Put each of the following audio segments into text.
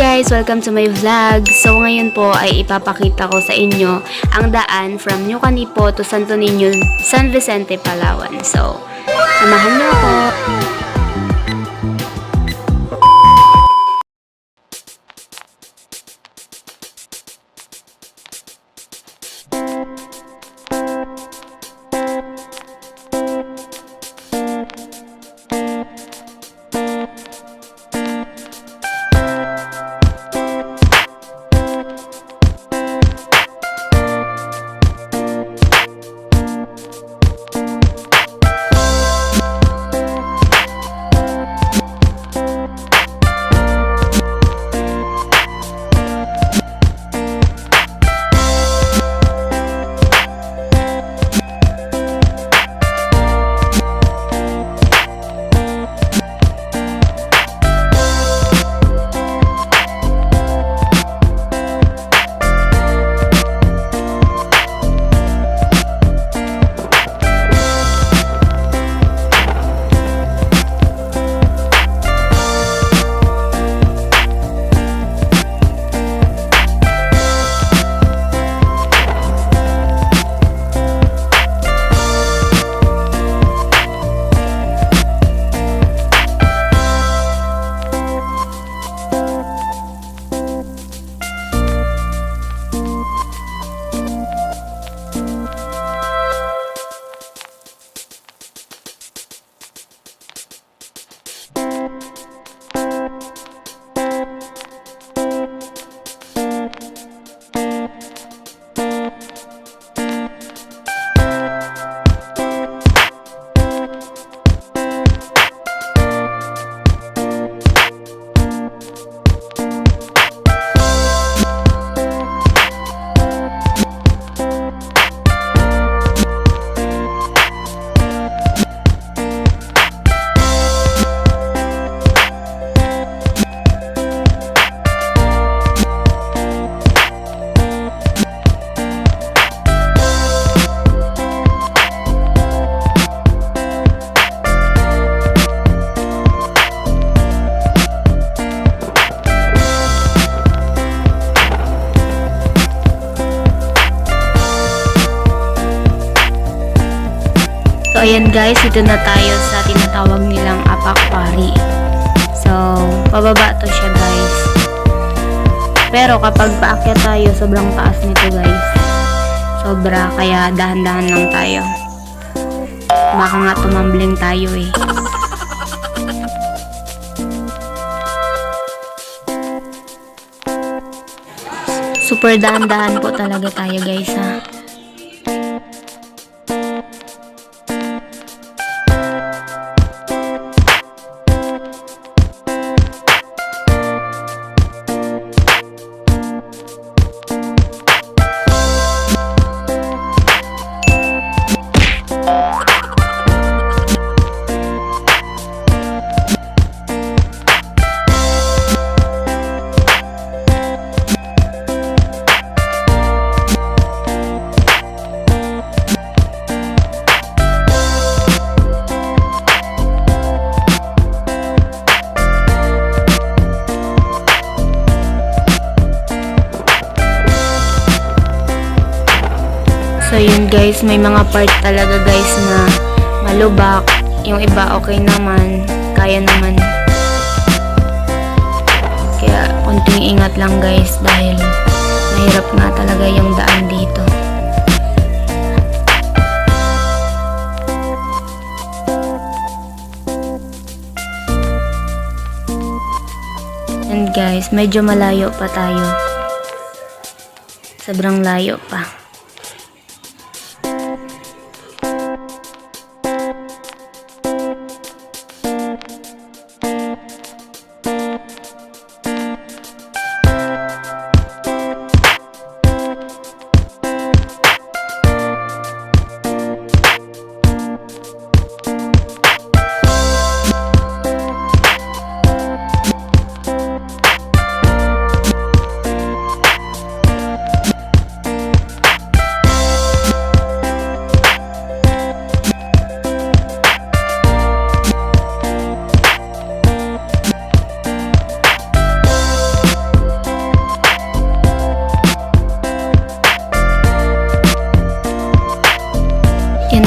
guys! Welcome to my vlog. So ngayon po ay ipapakita ko sa inyo ang daan from New Canipo to Sto.Niño, San Vicente, Palawan. So, samahan niyo ako! So, ayan guys, ito na tayo sa tinatawag nilang apakpari. So, pababa to siya guys. Pero kapag paakyat tayo, sobrang taas nito guys. Sobra, kaya dahan-dahan lang tayo. Baka nga tumambling tayo eh. Super dahan-dahan po talaga tayo guys ha. So yun guys, may mga part talaga guys na malubak, yung iba okay naman, kaya naman. Kaya konting ingat lang guys dahil mahirap nga talaga yung daan dito. And guys, medyo malayo pa tayo. Sobrang layo pa.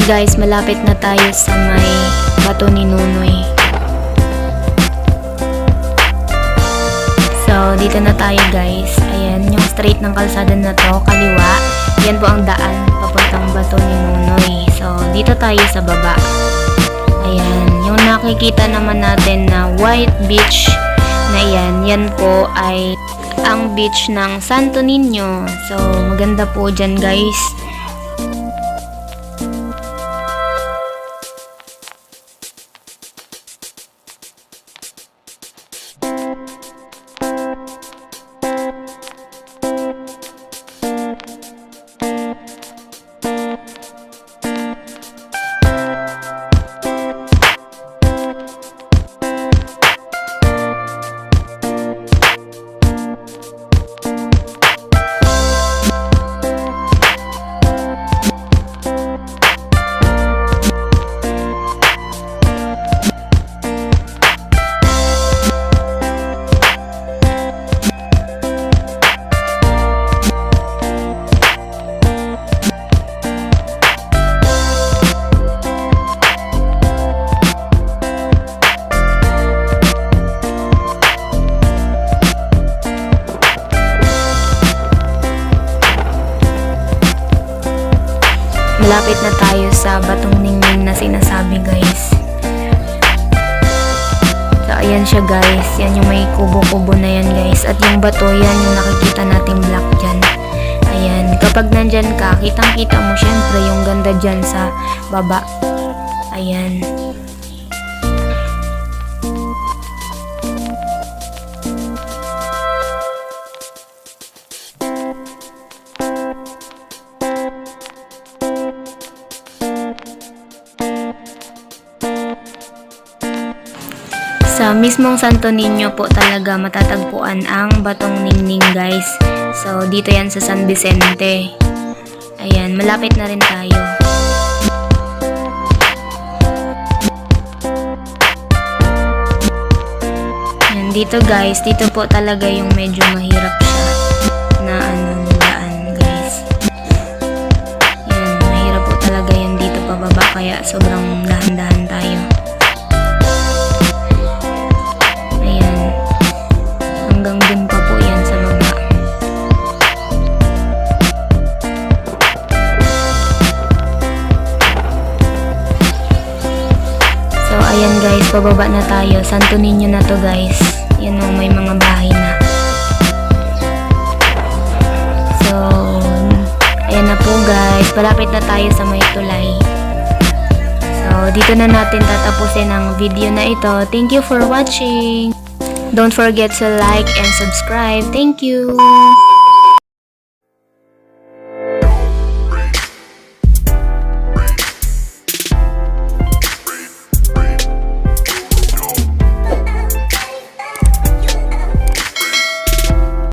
guys, malapit na tayo sa may bato ni Nunoy. So, dito na tayo guys. Ayan, yung straight ng kalsada na to, kaliwa. Yan po ang daan papuntang bato ni Nunoy. So, dito tayo sa baba. Ayan, yung nakikita naman natin na white beach na yan po ay ang beach ng Sto.Niño. So, maganda po dyan guys. Malapit na tayo sa batong ningning na sinasabi guys. So ayan siya guys, yan yung may kubo-kubo na yan guys. At yung bato yan yung nakikita nating black dyan. Ayan, kapag nandyan ka, kitang-kita mo syempre yung ganda dyan sa baba. Ayan. Sa mismong Sto.Niño po talaga matatagpuan ang batong ningning guys. So dito yan sa San Vicente. Ayan, malapit na rin tayo. Ayan, dito guys, dito po talaga yung medyo mahirap siya na daan guys. Ayan, mahirap po talaga yan dito pababa kaya sobrang dahan-dahan tayo. Hanggang dun pa po yan sa baba. So ayan guys, pababa na tayo. Sto.Niño na to guys. Yan o, may mga bahay na. So ayan na po guys, palapit na tayo sa may tulay. So dito na natin tatapusin ang video na ito. Thank you for watching. Don't forget to like and subscribe. Thank you.